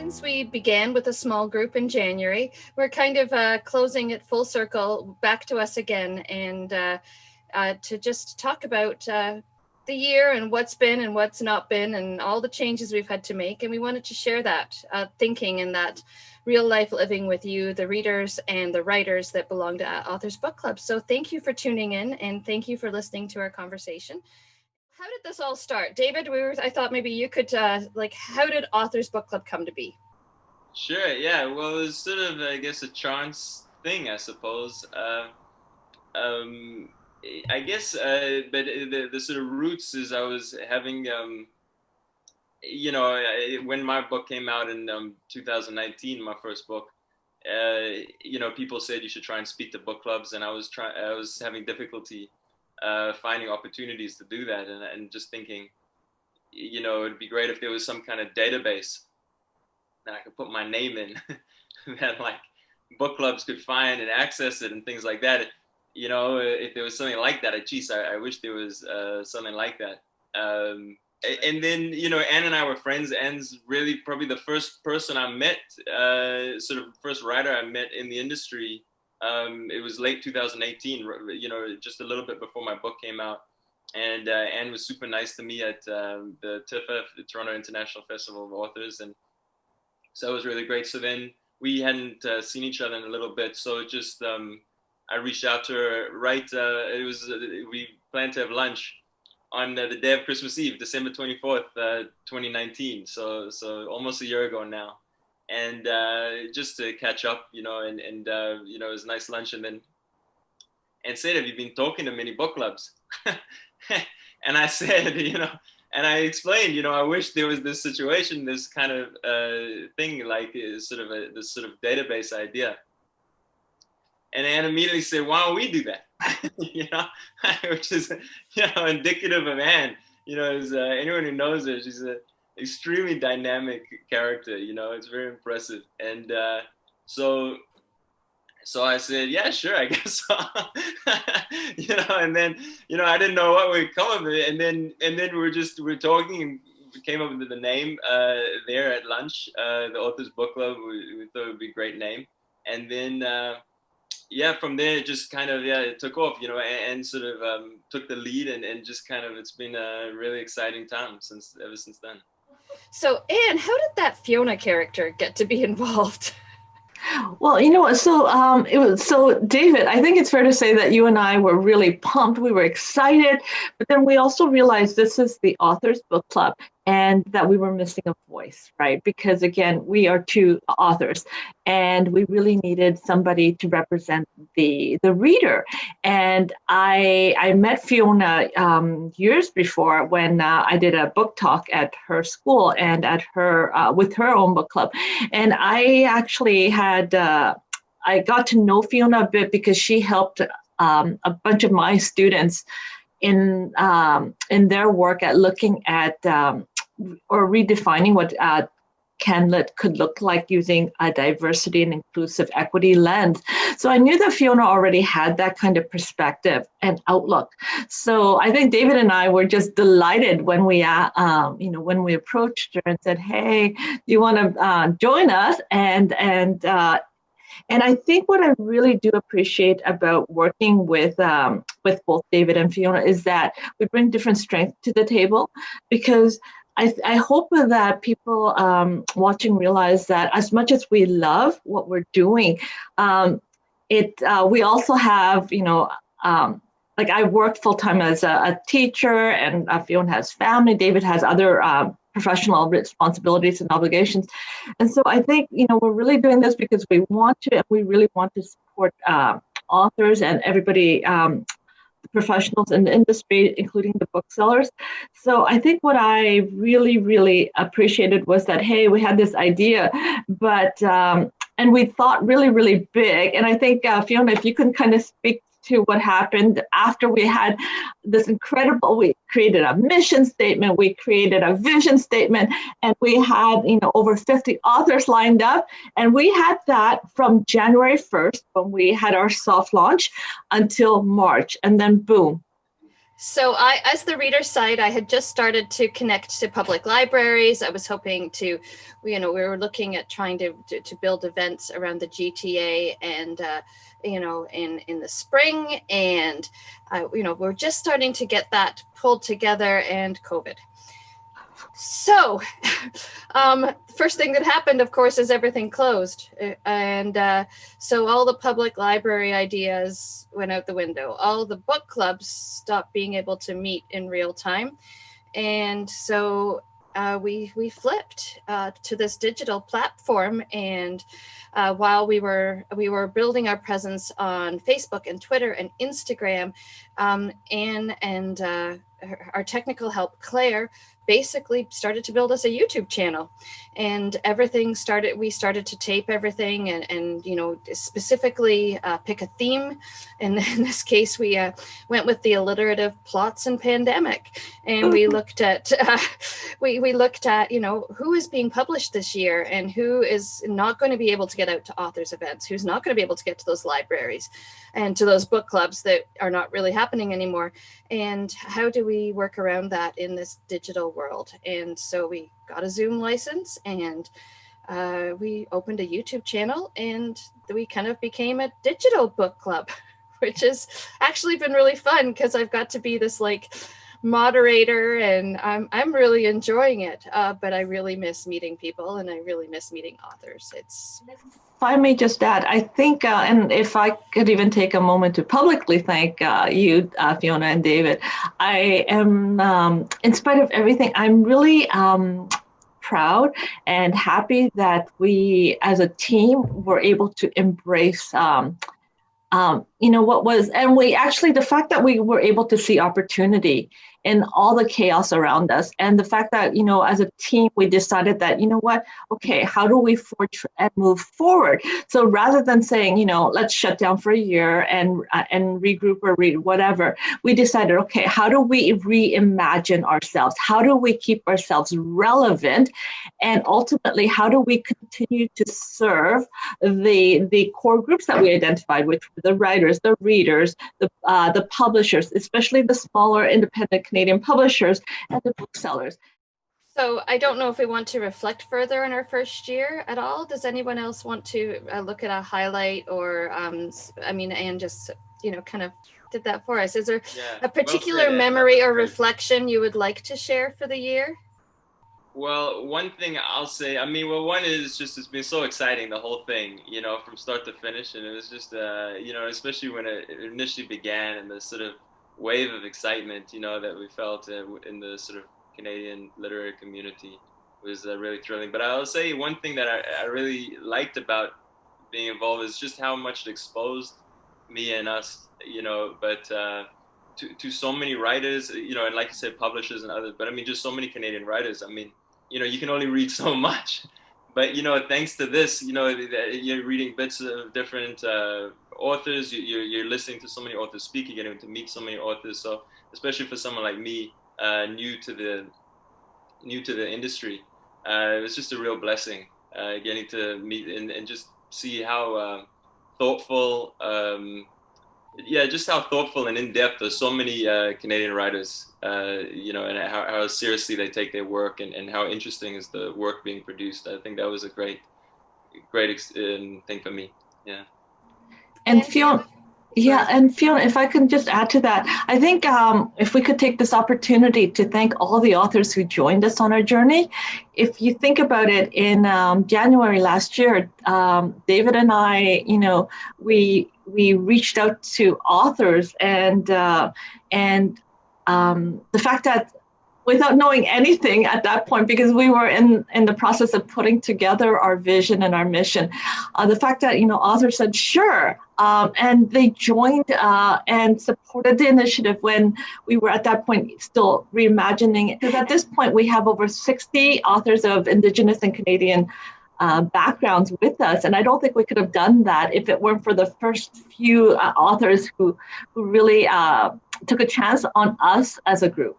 since we began with a small group in January, we're kind of closing it full circle back to us again, and to just talk about the year and what's been and what's not been and all the changes we've had to make. And we wanted to share that thinking and that real life living with you, the readers and the writers that belong to Authors Book Club. So thank you for tuning in, and thank you for listening to our conversation. How did this all start? David, I thought maybe you could, how did Authors Book Club come to be? Sure, yeah. Well, it was sort of, I guess, a chance thing, I suppose. I guess, but the sort of roots is I was having, when my book came out in 2019, my first book, people said you should try and speak to book clubs, and I was having difficulty finding opportunities to do that, and just thinking, it'd be great if there was some kind of database that I could put my name in that like book clubs could find and access it and things like that. If there was something like that, I wish there was something like that. And then, Anne and I were friends. Anne's really probably the first person I met, sort of first writer I met in the industry. It was late 2018, just a little bit before my book came out. And Anne was super nice to me at the TIFF, the Toronto International Festival of Authors. And so it was really great. So then we hadn't seen each other in a little bit. So it just, I reached out to her we planned to have lunch on the day of Christmas Eve, December 24th, 2019. So almost a year ago now. And just to catch up, and it was a nice lunch. And then Anne said, "Have you been talking to many book clubs?" And I said, and I explained, I wish there was this situation, this kind of thing, like this sort of database idea. And Anne immediately said, "Why don't we do that?" Which is, indicative of Anne. As anyone who knows her, she's an extremely dynamic character. It's very impressive. And so I said, "Yeah, sure, I guess so." And then, I didn't know what would come of it. And then we were talking, and we came up with the name there at lunch, the Authors Book Club. We thought it would be a great name. And then, from there, it just kind of, it took off, and sort of took the lead, and just kind of, it's been a really exciting time ever since then. So, Anne, how did that Fiona character get to be involved? Well, so David, I think it's fair to say that you and I were really pumped. We were excited, but then we also realized this is the Authors Book Club and that we were missing a voice, right? Because again, we are two authors and we really needed somebody to represent the reader. And I met Fiona years before when I did a book talk at her school and at her with her own book club. And I actually I got to know Fiona a bit because she helped a bunch of my students in their work at looking at or redefining what CanLit could look like using a diversity and inclusive equity lens. So I knew that Fiona already had that kind of perspective and outlook. So I think David and I were just delighted when we, when we approached her and said, "Hey, do you want to join us?" And I think what I really do appreciate about working with both David and Fiona is that we bring different strengths to the table, because I hope that people watching realize that as much as we love what we're doing, we also have, like I work full time as a teacher, and Fiona has family. David has other professional responsibilities and obligations. And so I think, we're really doing this because we really want to support authors and everybody, professionals in the industry, including the booksellers. So I think what I really, really appreciated was that, hey, we had this idea, but, and we thought really, really big. And I think, Fiona, if you can kind of speak to what happened after we had this incredible, we created a mission statement, we created a vision statement, and we had, over 50 authors lined up. And we had that from January 1st, when we had our soft launch, until March, and then boom. So as the reader side, I had just started to connect to public libraries. I was hoping to, we were looking at trying to build events around the GTA and, in the spring. And, we're just starting to get that pulled together, and COVID. So, first thing that happened, of course, is everything closed. And so all the public library ideas went out the window. All the book clubs stopped being able to meet in real time. And so we flipped to this digital platform. And while we were building our presence on Facebook and Twitter and Instagram, Anne and our technical help, Claire, basically started to build us a YouTube channel, and we started to tape everything and specifically pick a theme. And in this case, we went with the alliterative plots and pandemic. And we looked at, we looked at, who is being published this year and who is not going to be able to get out to authors events, who's not going to be able to get to those libraries and to those book clubs that are not really happening anymore. And how do we work around that in this digital world? And so we got a Zoom license, and we opened a YouTube channel, and we kind of became a digital book club, which has actually been really fun because I've got to be this like moderator, and I'm really enjoying it. But I really miss meeting people, and I really miss meeting authors. If I may just add, I think, and if I could even take a moment to publicly thank you, Fiona and David, I am, in spite of everything, I'm really proud and happy that we as a team were able to embrace what was, and we actually, the fact that we were able to see opportunity in all the chaos around us, and the fact that, as a team, we decided that, okay, how do we forge and move forward? So rather than saying, let's shut down for a year and regroup or read whatever, we decided, okay, how do we reimagine ourselves? How do we keep ourselves relevant? And ultimately, how do we continue to serve the core groups that we identified, which were the writers, the readers, the publishers, especially the smaller independent Canadian publishers, and the booksellers. So I don't know if we want to reflect further on our first year at all. Does anyone else want to look at a highlight, or Anne just kind of did that for us. Is there a particular memory or reflection you would like to share for the year? Well, one thing I'll say, one is just, it's been so exciting, the whole thing, from start to finish. And it was just, especially when it initially began, and the sort of wave of excitement, that we felt in the sort of Canadian literary community was really thrilling. But I'll say one thing that I really liked about being involved is just how much it exposed me and us, but to so many writers, and like you said, publishers and others, but just so many Canadian writers. You can only read so much, but thanks to this, you're reading bits of different authors. You're listening to so many authors speak. You're getting to meet so many authors. So especially for someone like me, new to the industry, it was just a real blessing getting to meet and just see how thoughtful. Just how thoughtful and in-depth are so many Canadian writers, and how seriously they take their work, and how interesting is the work being produced. I think that was a great thing for me. Yeah. And Fiona, if I can just add to that, I think if we could take this opportunity to thank all the authors who joined us on our journey. If you think about it, in January last year, David and I, we reached out to authors, and the fact that, without knowing anything at that point, because we were in the process of putting together our vision and our mission, the fact that authors said sure, and they joined and supported the initiative when we were at that point still reimagining it. Because at this point we have over 60 authors of Indigenous and Canadian backgrounds with us, and I don't think we could have done that if it weren't for the first few authors who really took a chance on us as a group.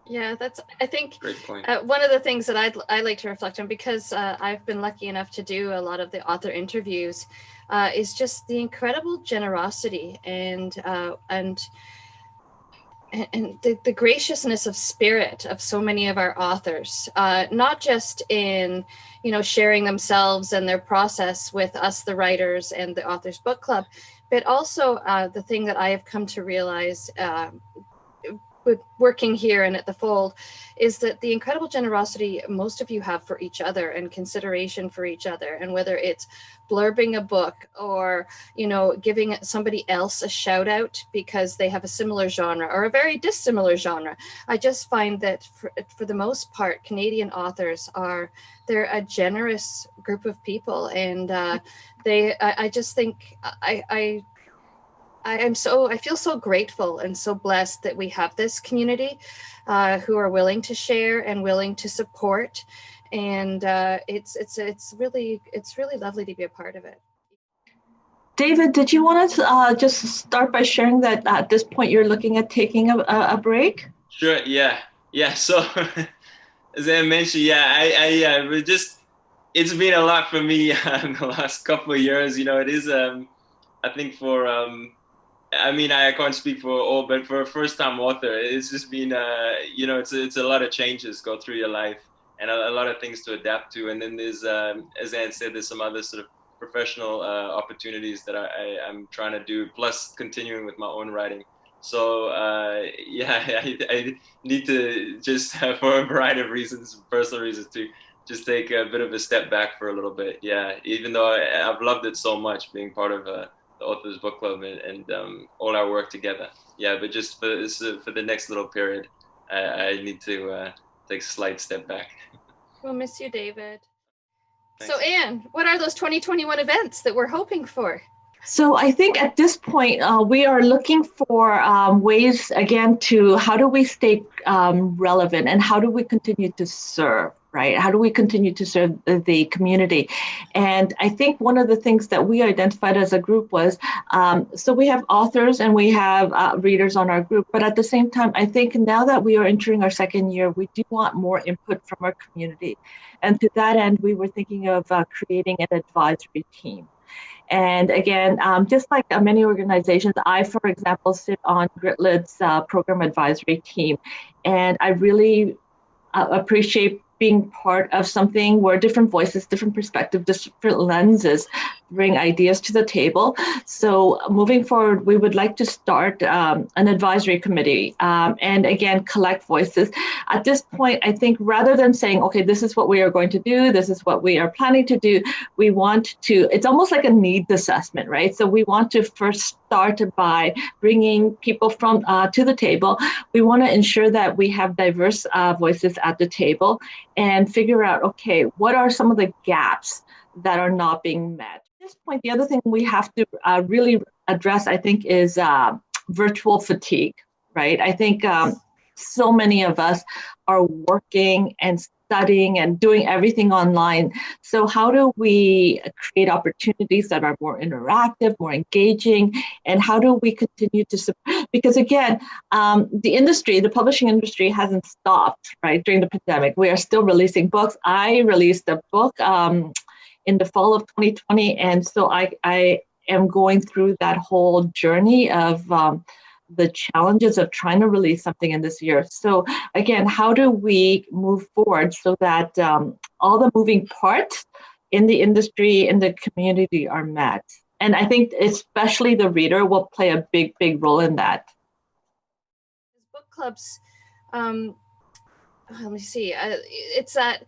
Yeah, that's, I think, great point. One of the things that I like to reflect on, because I've been lucky enough to do a lot of the author interviews, is just the incredible generosity and and the graciousness of spirit of so many of our authors, not just in, sharing themselves and their process with us, the writers and the Authors Book Club, but also the thing that I have come to realize with working here and at the Fold is that the incredible generosity most of you have for each other and consideration for each other. And whether it's blurbing a book or, giving somebody else a shout out because they have a similar genre or a very dissimilar genre. I just find that for the most part, Canadian authors they're a generous group of people. And I just think I feel so grateful and so blessed that we have this community who are willing to share and willing to support, and it's really lovely to be a part of it. David, did you want to just start by sharing that at this point you're looking at taking a break? Sure. Yeah. So as I mentioned, I just it's been a lot for me in the last couple of years. It is I think for I can't speak for all, but for a first-time author, it's just been, it's a lot of changes go through your life and a lot of things to adapt to. And then there's, as Anne said, there's some other sort of professional opportunities that I'm trying to do, plus continuing with my own writing. So, I need to just, for a variety of reasons, personal reasons, to just take a bit of a step back for a little bit. Yeah, even though I've loved it so much being part of the Authors Book Club and all our work together. Yeah, but just for the next little period, I need to take a slight step back. We'll miss you, David. Thanks. So Anne, what are those 2021 events that we're hoping for? So I think at this point, we are looking for ways, again, to how do we stay relevant and how do we continue to serve, right? How do we continue to serve the community? And I think one of the things that we identified as a group was, so we have authors and we have readers on our group, but at the same time, I think now that we are entering our second year, we do want more input from our community. And to that end, we were thinking of creating an advisory team. And again, just like many organizations, I, for example, sit on Gritlit's program advisory team. And I really appreciate being part of something where different voices, different perspectives, different lenses bring ideas to the table. So moving forward, we would like to start an advisory committee and again, collect voices. At this point, I think rather than saying, okay, this is what we are going to do, this is what we are planning to do, we want to, it's almost like a needs assessment, right? So we want to first start by bringing people from to the table. We want to ensure that we have diverse voices at the table and figure out, okay, what are some of the gaps that are not being met? At this point, the other thing we have to really address, I think, is virtual fatigue, right? I think so many of us are working and studying and doing everything online. So how do we create opportunities that are more interactive, more engaging, and how do we continue to support? Because again, the publishing industry hasn't stopped, right, during the pandemic. We are still releasing books. I released a book in the fall of 2020, and so I am going through that whole journey of the challenges of trying to release something in this year. So again, how do we move forward so that all the moving parts in the industry, in the community are met? And I think especially the reader will play a big, big role in that. Book clubs, let me see, it's that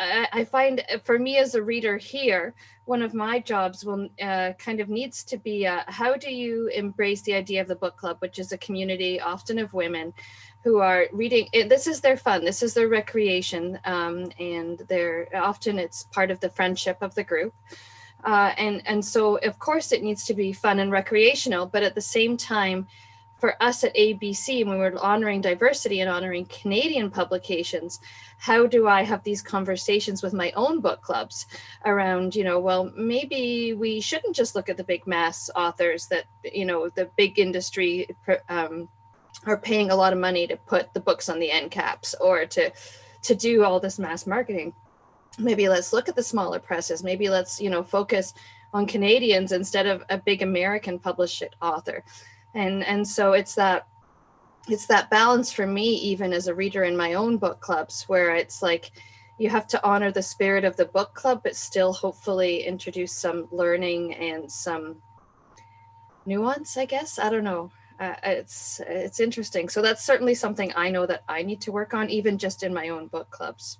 I find for me as a reader here, one of my jobs will kind of needs to be how do you embrace the idea of the book club, which is a community often of women who are reading. This is their fun, this is their recreation, and often it's part of the friendship of the group. And so of course it needs to be fun and recreational, but at the same time, for us at ABC, when we're honoring diversity and honoring Canadian publications, how do I have these conversations with my own book clubs around, well, maybe we shouldn't just look at the big mass authors that, the big industry are paying a lot of money to put the books on the end caps or to do all this mass marketing. Maybe let's look at the smaller presses. Maybe let's, focus on Canadians instead of a big American published author. And so it's that it's that balance for me, even as a reader in my own book clubs, where it's like you have to honor the spirit of the book club, but still hopefully introduce some learning and some nuance, I guess. I don't know. It's interesting. So that's certainly something I know that I need to work on, even just in my own book clubs,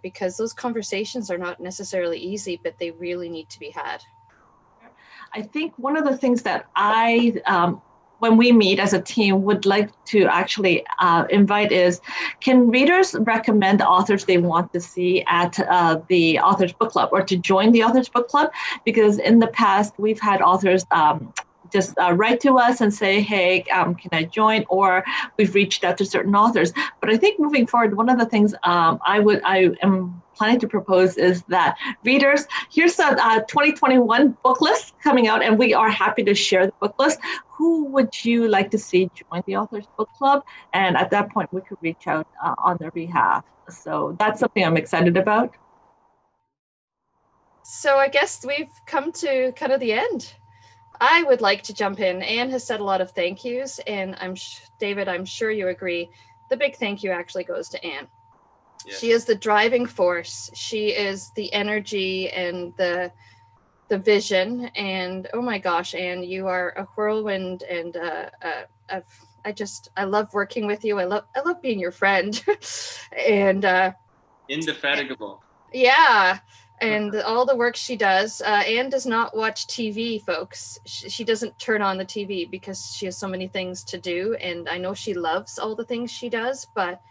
because those conversations are not necessarily easy, but they really need to be had. I think one of the things that when we meet as a team, would like to actually invite is, can readers recommend authors they want to see at the Authors Book Club, or to join the Authors Book Club? Because in the past, we've had authors just write to us and say, hey, can I join? Or we've reached out to certain authors. But I think moving forward, one of the things I am planning to propose is that readers, here's a 2021 book list coming out, and we are happy to share the book list. Who would you like to see join the Authors Book Club? And at that point, we could reach out on their behalf. So that's something I'm excited about. So I guess we've come to kind of the end. I would like to jump in. Anne has said a lot of thank yous, and David, I'm sure you agree. The big thank you actually goes to Anne. Yeah. She is the driving force. She is the energy and the vision. And oh my gosh, Anne, you are a whirlwind, and I love working with you. I love being your friend, and indefatigable. Yeah. And all the work she does. Anne does not watch TV, folks. She doesn't turn on the TV because she has so many things to do. And I know she loves all the things she does, but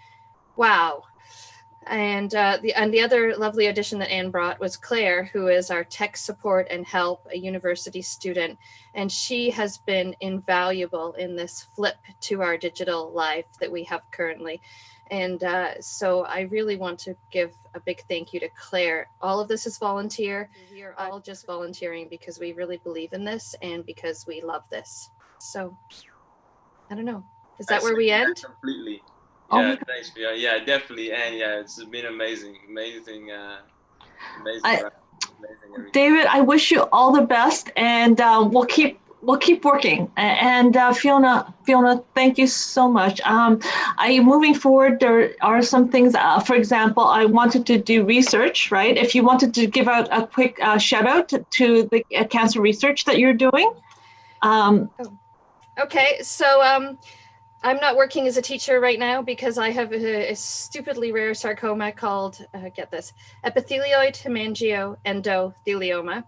wow. And the other lovely addition that Anne brought was Claire, who is our tech support and help, a university student. And she has been invaluable in this flip to our digital life that we have currently. And so I really want to give a big thank you to Claire. All of this is volunteer. We are all just volunteering because we really believe in this and because we love this. So I don't know. Is that where we end? Completely. Yeah, thanks, Fiona. Yeah, definitely. And yeah, it's been amazing. David, I wish you all the best, and we'll keep working. And Fiona, thank you so much. Moving forward, there are some things, for example, I wanted to do research, right? If you wanted to give out a quick shout out to the cancer research that you're doing. Okay, so I'm not working as a teacher right now because I have a stupidly rare sarcoma called, get this, epithelioid hemangioendothelioma.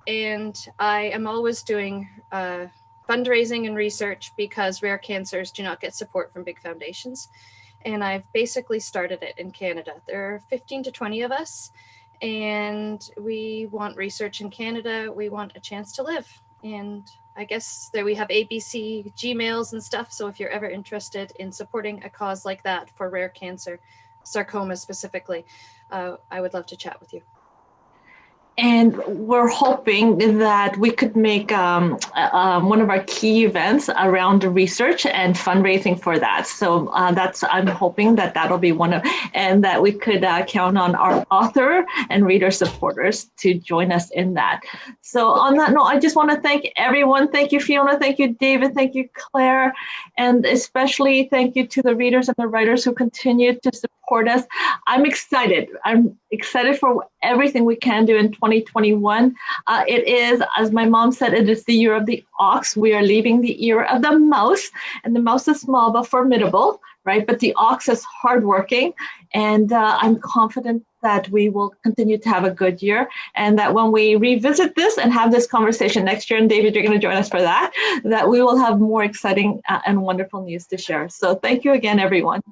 And I am always doing fundraising and research because rare cancers do not get support from big foundations. And I've basically started it in Canada. There are 15 to 20 of us, and we want research in Canada. We want a chance to live. And I guess that we have ABC Gmails and stuff. So if you're ever interested in supporting a cause like that for rare cancer, sarcoma specifically, I would love to chat with you. And we're hoping that we could make one of our key events around research and fundraising for that. So I'm hoping that that'll be one of, and that we could count on our author and reader supporters to join us in that. So on that note, I just want to thank everyone. Thank you, Fiona. Thank you, David. Thank you, Claire. And especially thank you to the readers and the writers who continue to support us. I'm excited. I'm excited for everything we can do in 2021. It is, as my mom said, it is the year of the ox. We are leaving the era of the mouse, and the mouse is small but formidable, right? But the ox is hardworking, and I'm confident that we will continue to have a good year, and that when we revisit this and have this conversation next year, and David, you're going to join us for that we will have more exciting and wonderful news to share. So thank you again, everyone.